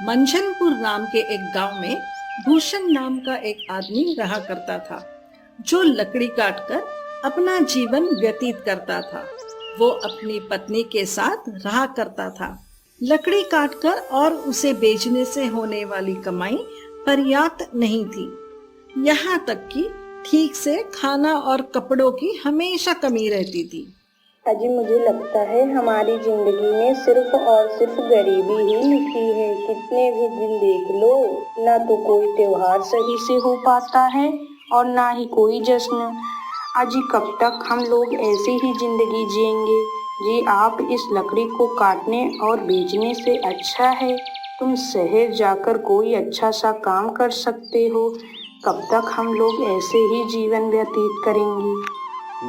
मंझनपुर नाम के एक गांव में भूषण नाम का एक आदमी रहा करता था, जो लकड़ी काटकर अपना जीवन व्यतीत करता था। वो अपनी पत्नी के साथ रहा करता था। लकड़ी काटकर और उसे बेचने से होने वाली कमाई पर्याप्त नहीं थी। यहाँ तक कि ठीक से खाना और कपड़ों की हमेशा कमी रहती थी। अजी मुझे लगता है हमारी जिंदगी में सिर्फ और सिर्फ गरीबी ही लिखी है। कितने भी दिन देख लो, ना तो कोई त्योहार सही से हो पाता है और ना ही कोई जश्न। अजी कब तक हम लोग ऐसे ही जिंदगी जिएंगे? जी आप इस लकड़ी को काटने और बेचने से अच्छा है तुम शहर जाकर कोई अच्छा सा काम कर सकते हो। कब तक हम लोग ऐसे ही जीवन व्यतीत करेंगे?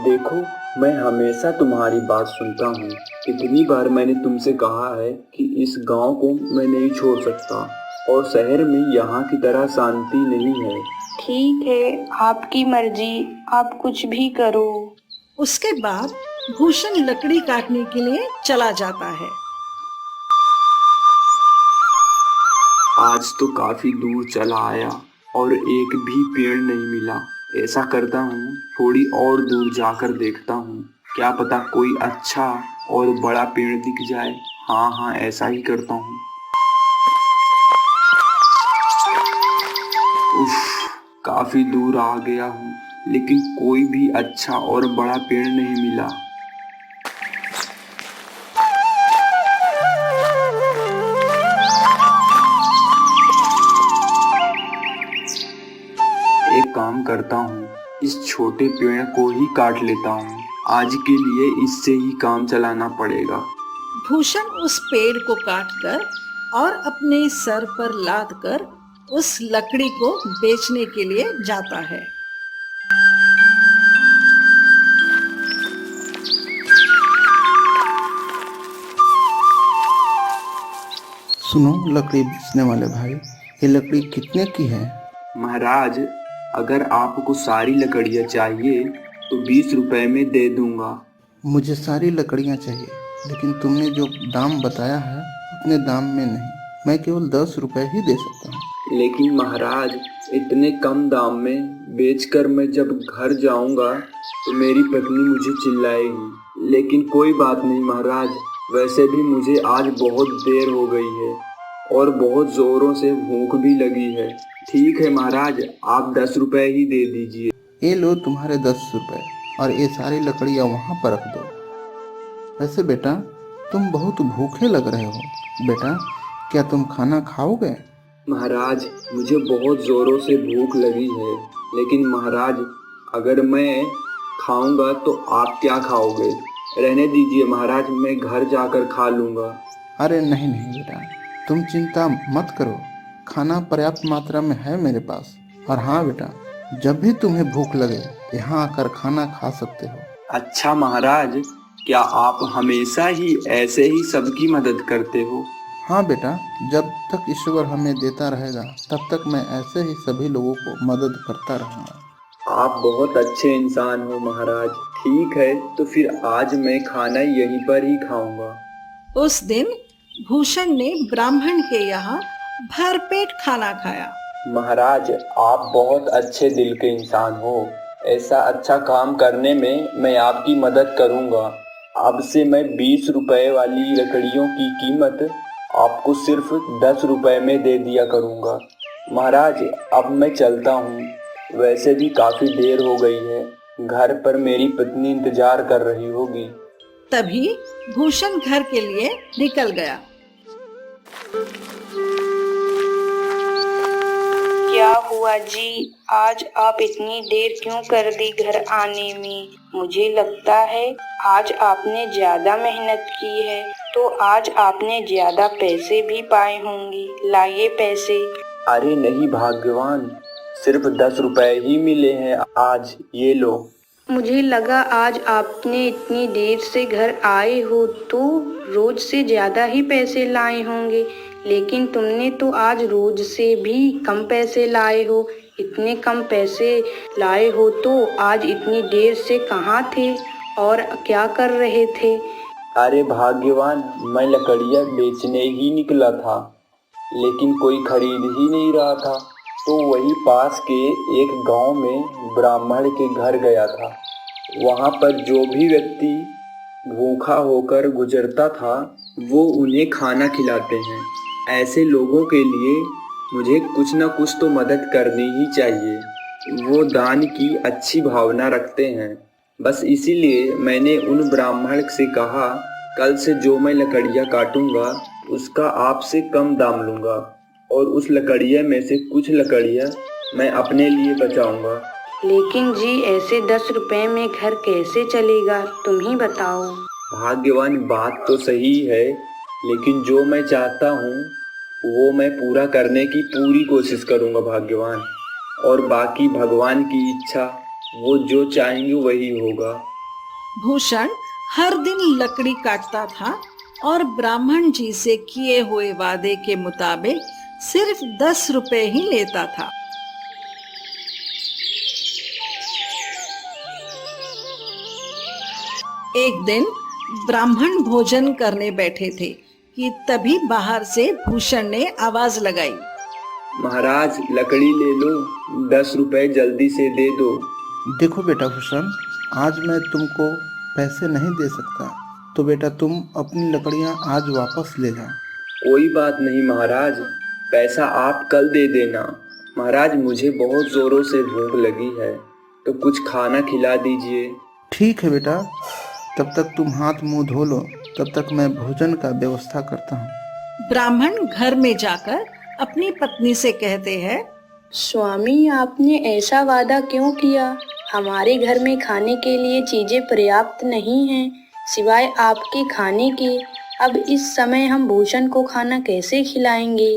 देखो, मैं हमेशा तुम्हारी बात सुनता हूँ। कितनी बार मैंने तुमसे कहा है कि इस गांव को मैं नहीं छोड़ सकता और शहर में यहाँ की तरह शांति नहीं है। ठीक है, आपकी मर्जी, आप कुछ भी करो। उसके बाद भूषण लकड़ी काटने के लिए चला जाता है। आज तो काफी दूर चला आया और एक भी पेड़ नहीं मिला। ऐसा करता हूँ, थोड़ी और दूर जाकर देखता हूँ, क्या पता कोई अच्छा और बड़ा पेड़ दिख जाए। हाँ, ऐसा ही करता हूँ। उफ, काफी दूर आ गया हूँ, लेकिन कोई भी अच्छा और बड़ा पेड़ नहीं मिला। एक काम करता हूँ, इस छोटे पेड़ को ही काट लेता हूँ। आज के लिए इससे ही काम चलाना पड़ेगा। भूषण उस पेड़ को काटकर और अपने सर पर लादकर उस लकड़ी को बेचने के लिए जाता है। सुनो लकड़ी बेचने वाले भाई, ये लकड़ी कितने की है? महाराज, अगर आपको सारी लकड़ियाँ चाहिए तो 20 रुपए में दे दूंगा। मुझे सारी लकड़ियाँ चाहिए, लेकिन तुमने जो दाम बताया है उतने दाम में नहीं। मैं केवल 10 रुपए ही दे सकता हूँ। लेकिन महाराज, इतने कम दाम में बेचकर मैं जब घर जाऊंगा तो मेरी पत्नी मुझे चिल्लाएगी। लेकिन कोई बात नहीं महाराज, वैसे भी मुझे आज बहुत देर हो गई है और बहुत जोरों से भूख भी लगी है। ठीक है महाराज, आप 10 रुपए ही दे दीजिए। ये लो तुम्हारे 10 रुपए और ये सारी लकड़ियाँ वहाँ पर रख दो। वैसे बेटा, तुम बहुत भूखे लग रहे हो। बेटा, क्या तुम खाना खाओगे? महाराज, मुझे बहुत जोरों से भूख लगी है, लेकिन महाराज अगर मैं खाऊंगा तो आप क्या खाओगे? रहने दीजिए महाराज, मैं घर जाकर खा लूंगा। अरे नहीं बेटा, तुम चिंता मत करो, खाना पर्याप्त मात्रा में है मेरे पास। और हाँ बेटा, जब भी तुम्हें भूख लगे यहाँ आकर खाना खा सकते हो। अच्छा महाराज, क्या आप हमेशा ही ऐसे ही सबकी मदद करते हो? हाँ बेटा, जब तक ईश्वर हमें देता रहेगा तब तक मैं ऐसे ही सभी लोगों को मदद करता रहूँगा। आप बहुत अच्छे इंसान हो महाराज। ठीक है, तो फिर आज मैं खाना यहीं पर ही खाऊंगा। उस दिन भूषण ने ब्राह्मण के यहाँ भरपेट खाना खाया। महाराज, आप बहुत अच्छे दिल के इंसान हो। ऐसा अच्छा काम करने में मैं आपकी मदद करूंगा। अब से मैं 20 रुपए वाली लकड़ियों की कीमत आपको सिर्फ 10 रुपए में दे दिया करूंगा। महाराज, अब मैं चलता हूँ। वैसे भी काफी देर हो गई है, घर पर मेरी पत्नी इंतजार कर रही होगी। तभी भूषण घर के लिए निकल गया। क्या हुआ जी, आज आप इतनी देर क्यों कर दी घर आने में? मुझे लगता है आज आपने ज्यादा मेहनत की है, तो आज आपने ज्यादा पैसे भी पाए होंगे। लाइए पैसे। अरे नहीं भाग्यवान, सिर्फ 10 रुपए ही मिले हैं आज, ये लो। मुझे लगा आज आपने इतनी देर से घर आए हो तो रोज से ज्यादा ही पैसे लाए होंगे, लेकिन तुमने तो आज रोज से भी कम पैसे लाए हो। इतने कम पैसे लाए हो तो आज इतनी देर से कहाँ थे और क्या कर रहे थे? अरे भाग्यवान, मैं लकड़ियाँ बेचने ही निकला था। लेकिन कोई खरीद ही नहीं रहा था। तो वही पास के एक गांव में ब्राह्मण के घर गया था। वहां पर जो भी व्यक्ति भूखा होकर गुजरता था वो उन्हें खाना खिलाते हैं। ऐसे लोगों के लिए मुझे कुछ न कुछ तो मदद करनी ही चाहिए। वो दान की अच्छी भावना रखते हैं। बस इसीलिए मैंने उन ब्राह्मण से कहा, कल से जो मैं लकड़ियाँ काटूंगा उसका आपसे कम दाम लूँगा और उस लकड़ियाँ में से कुछ लकड़ियाँ मैं अपने लिए बचाऊंगा। लेकिन जी ऐसे 10 रुपए में घर कैसे चलेगा, तुम ही बताओ। भाग्यवान, बात तो सही है, लेकिन जो मैं चाहता हूँ वो मैं पूरा करने की पूरी कोशिश करूँगा भाग्यवान, और बाकी भगवान की इच्छा, वो जो चाहेंगे वही होगा। भूषण हर दिन लकड़ी काटता था और ब्राह्मण जी से किए हुए वादे के मुताबिक सिर्फ 10 रुपए ही लेता था। एक दिन ब्राह्मण भोजन करने बैठे थे कि तभी बाहर से भूषण ने आवाज लगाई, महाराज लकड़ी ले लो, 10 रुपए जल्दी से दे दो। देखो बेटा भूषण, आज मैं तुमको पैसे नहीं दे सकता, तो बेटा तुम अपनी लकड़ियाँ आज वापस ले जाओ। कोई बात नहीं महाराज, पैसा आप कल दे देना। महाराज मुझे बहुत जोरों से भूख लगी है, तो कुछ खाना खिला दीजिए। ठीक है बेटा, तब तक तुम हाथ मुंह धो लो, तब तक मैं भोजन का व्यवस्था करता हूँ। ब्राह्मण घर में जाकर अपनी पत्नी से कहते हैं, स्वामी आपने ऐसा वादा क्यों किया? हमारे घर में खाने के लिए चीजें पर्याप्त नहीं हैं, सिवाय आपके खाने के। अब इस समय हम भूषण को खाना कैसे खिलाएंगे?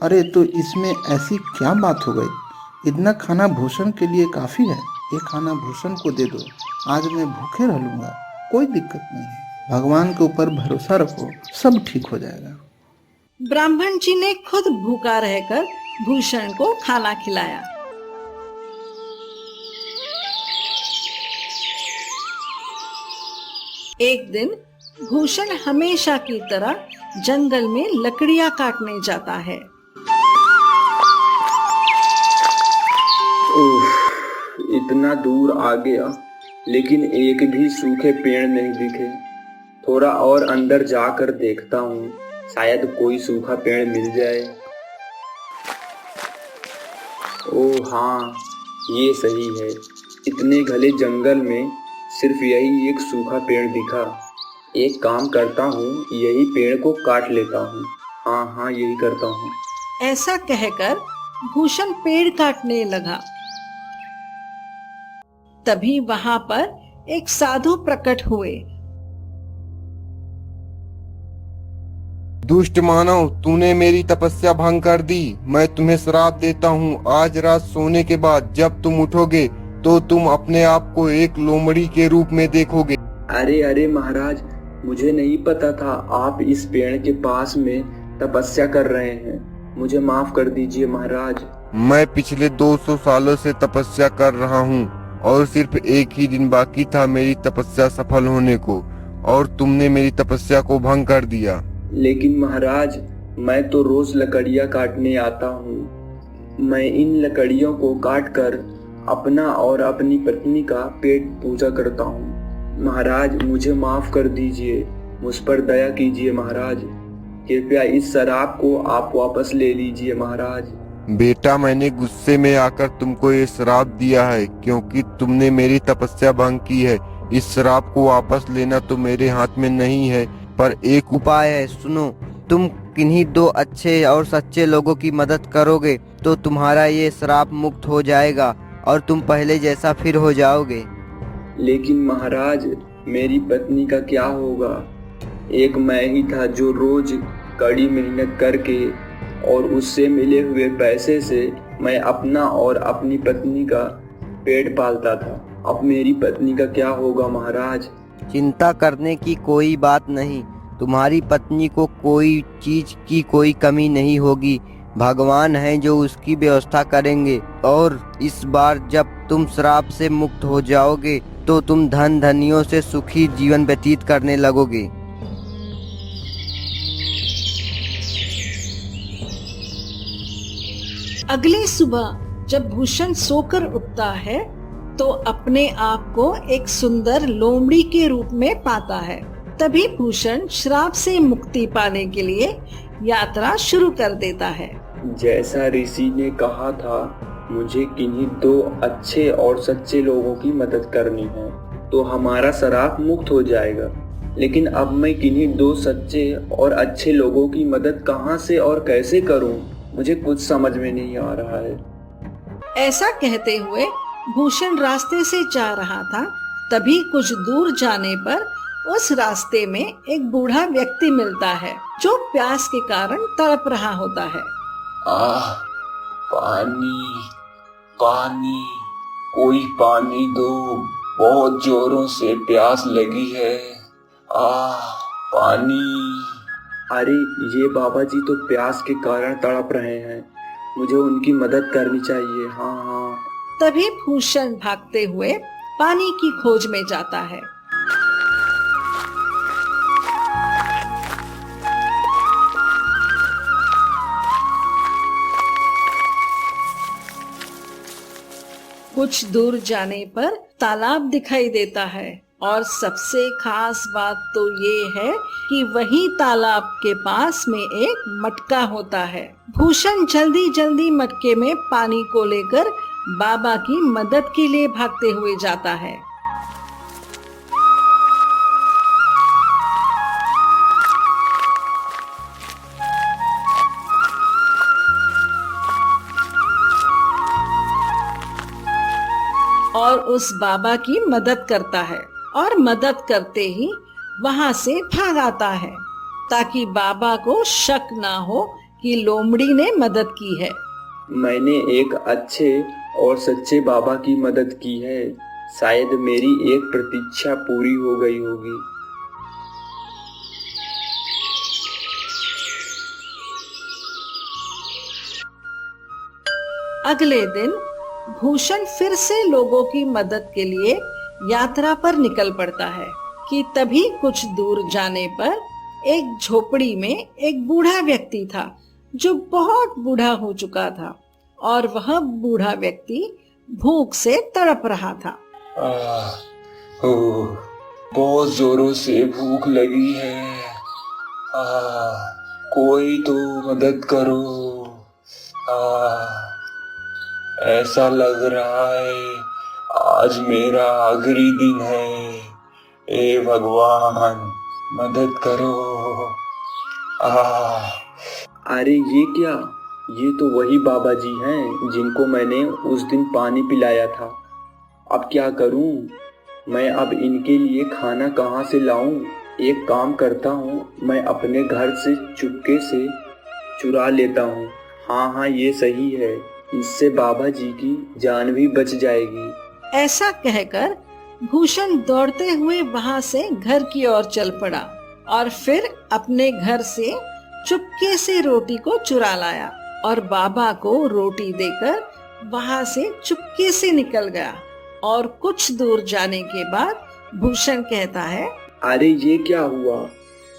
अरे तो इसमें ऐसी क्या बात हो गई? इतना खाना भूषण के लिए काफी है। ये खाना भूषण को दे दो, आज मैं भूखे रह लूंगा, कोई दिक्कत नहीं है। भगवान के ऊपर भरोसा रखो, सब ठीक हो जाएगा। ब्राह्मण जी ने खुद भूखा रहकर भूषण को खाना खिलाया। एक दिन भूषण हमेशा की तरह जंगल में लकड़ियां काटने जाता है। इतना दूर आ गया, लेकिन एक भी सूखे पेड़ नहीं दिखे। थोड़ा और अंदर जाकर देखता हूँ, शायद कोई सूखा पेड़ मिल जाए। ओह हाँ, ये सही है। इतने घने जंगल में सिर्फ यही एक सूखा पेड़ दिखा। एक काम करता हूँ, यही पेड़ को काट लेता हूँ। हाँ, यही करता हूँ। ऐसा कहकर भूषण पेड़ काटने लगा। तभी वहां पर एक साधु प्रकट हुए। दुष्ट मानव, तूने मेरी तपस्या भंग कर दी। मैं तुम्हें श्राप देता हूँ, आज रात सोने के बाद जब तुम उठोगे तो तुम अपने आप को एक लोमड़ी के रूप में देखोगे। अरे महाराज, मुझे नहीं पता था आप इस पेड़ के पास में तपस्या कर रहे हैं। मुझे माफ कर दीजिए महाराज। मैं पिछले 200 सालों से तपस्या कर रहा हूँ और सिर्फ एक ही दिन बाकी था मेरी तपस्या सफल होने को, और तुमने मेरी तपस्या को भंग कर दिया। लेकिन महाराज, मैं तो रोज लकड़ियाँ काटने आता हूँ। मैं इन लकड़ियों को काटकर अपना और अपनी पत्नी का पेट पूजा करता हूँ। महाराज मुझे माफ कर दीजिए, मुझ पर दया कीजिए महाराज। कृपया इस शराब को आप वापस ले लीजिए महाराज। बेटा, मैंने गुस्से में आकर तुमको ये श्राप दिया है क्योंकि तुमने मेरी तपस्या भंग की है। इस श्राप को वापस लेना तो मेरे हाथ में नहीं है, पर एक उपाय है, सुनो। तुम किन्हीं 2 अच्छे और सच्चे लोगों की मदद करोगे तो तुम्हारा ये श्राप मुक्त हो जाएगा और तुम पहले जैसा फिर हो जाओगे। लेकिन महाराज, मेरी पत्नी का क्या होगा? एक मैं ही था जो रोज कड़ी मेहनत करके और उससे मिले हुए पैसे से मैं अपना और अपनी पत्नी का पेट पालता था। अब मेरी पत्नी का क्या होगा महाराज? चिंता करने की कोई बात नहीं, तुम्हारी पत्नी को कोई चीज की कोई कमी नहीं होगी। भगवान है जो उसकी व्यवस्था करेंगे, और इस बार जब तुम श्राप से मुक्त हो जाओगे तो तुम धन धनियों से सुखी जीवन व्यतीत करने लगोगे। अगली सुबह जब भूषण सोकर उठता है तो अपने आप को एक सुंदर लोमड़ी के रूप में पाता है। तभी भूषण श्राप से मुक्ति पाने के लिए यात्रा शुरू कर देता है। जैसा ऋषि ने कहा था, मुझे किन्हीं 2 अच्छे और सच्चे लोगों की मदद करनी है तो हमारा श्राप मुक्त हो जाएगा। लेकिन अब मैं किन्हीं 2 सच्चे और अच्छे लोगों की मदद कहां से और कैसे करूं? मुझे कुछ समझ में नहीं आ रहा है। ऐसा कहते हुए भूषण रास्ते से जा रहा था। तभी कुछ दूर जाने पर उस रास्ते में एक बूढ़ा व्यक्ति मिलता है जो प्यास के कारण तड़प रहा होता है। पानी, पानी, कोई पानी दो, बहुत जोरों से प्यास लगी है। पानी। अरे ये बाबा जी तो प्यास के कारण तड़प रहे हैं, मुझे उनकी मदद करनी चाहिए। हाँ। तभी भूषण भागते हुए पानी की खोज में जाता है। कुछ दूर जाने पर तालाब दिखाई देता है और सबसे खास बात तो ये है कि वही तालाब के पास में एक मटका होता है। भूषण जल्दी जल्दी मटके में पानी को लेकर बाबा की मदद के लिए भागते हुए जाता है। और उस बाबा की मदद करता है और मदद करते ही वहां से भाग आता है ताकि बाबा को शक ना हो कि लोमड़ी ने मदद की है। मैंने एक अच्छे और सच्चे बाबा की मदद की है, शायद मेरी एक प्रतीक्षा पूरी हो गई होगी। अगले दिन भूषण फिर से लोगों की मदद के लिए यात्रा पर निकल पड़ता है कि तभी कुछ दूर जाने पर एक झोपड़ी में एक बूढ़ा व्यक्ति था जो बहुत बूढ़ा हो चुका था और वह बूढ़ा व्यक्ति भूख से तड़प रहा था। बहुत जोरों से भूख लगी है। कोई तो मदद करो। ऐसा लग रहा है आज मेरा आखिरी दिन है। ए भगवान, मदद करो। अरे ये क्या? ये तो वही बाबा जी हैं जिनको मैंने उस दिन पानी पिलाया था। अब क्या करूं? मैं अब इनके लिए खाना कहां से लाऊं? एक काम करता हूं, मैं अपने घर से चुपके से चुरा लेता हूं। हाँ, ये सही है, इससे बाबा जी की जान भी बच जाएगी। ऐसा कहकर भूषण दौड़ते हुए वहां से घर की ओर चल पड़ा और फिर अपने घर से चुपके से रोटी को चुरा लाया और बाबा को रोटी देकर वहां से चुपके से निकल गया। और कुछ दूर जाने के बाद भूषण कहता है, अरे ये क्या हुआ?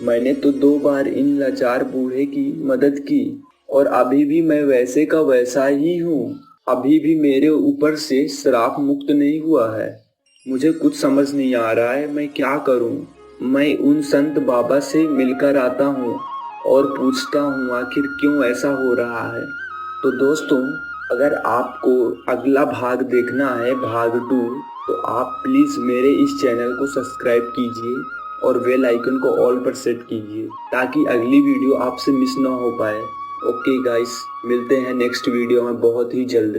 मैंने तो 2 बार इन लाचार बूढ़े की मदद की और अभी भी मैं वैसे का वैसा ही हूँ। अभी भी मेरे ऊपर से श्राप मुक्त नहीं हुआ है। मुझे कुछ समझ नहीं आ रहा है, मैं क्या करूँ? मैं उन संत बाबा से मिलकर आता हूँ और पूछता हूँ आखिर क्यों ऐसा हो रहा है। तो दोस्तों, अगर आपको अगला भाग देखना है, भाग 2, तो आप प्लीज मेरे इस चैनल को सब्सक्राइब कीजिए और बेल आइकन को ऑल पर सेट कीजिए ताकि अगली वीडियो आपसे मिस ना हो पाए। ओके गाइस, मिलते हैं नेक्स्ट वीडियो में बहुत ही जल्द।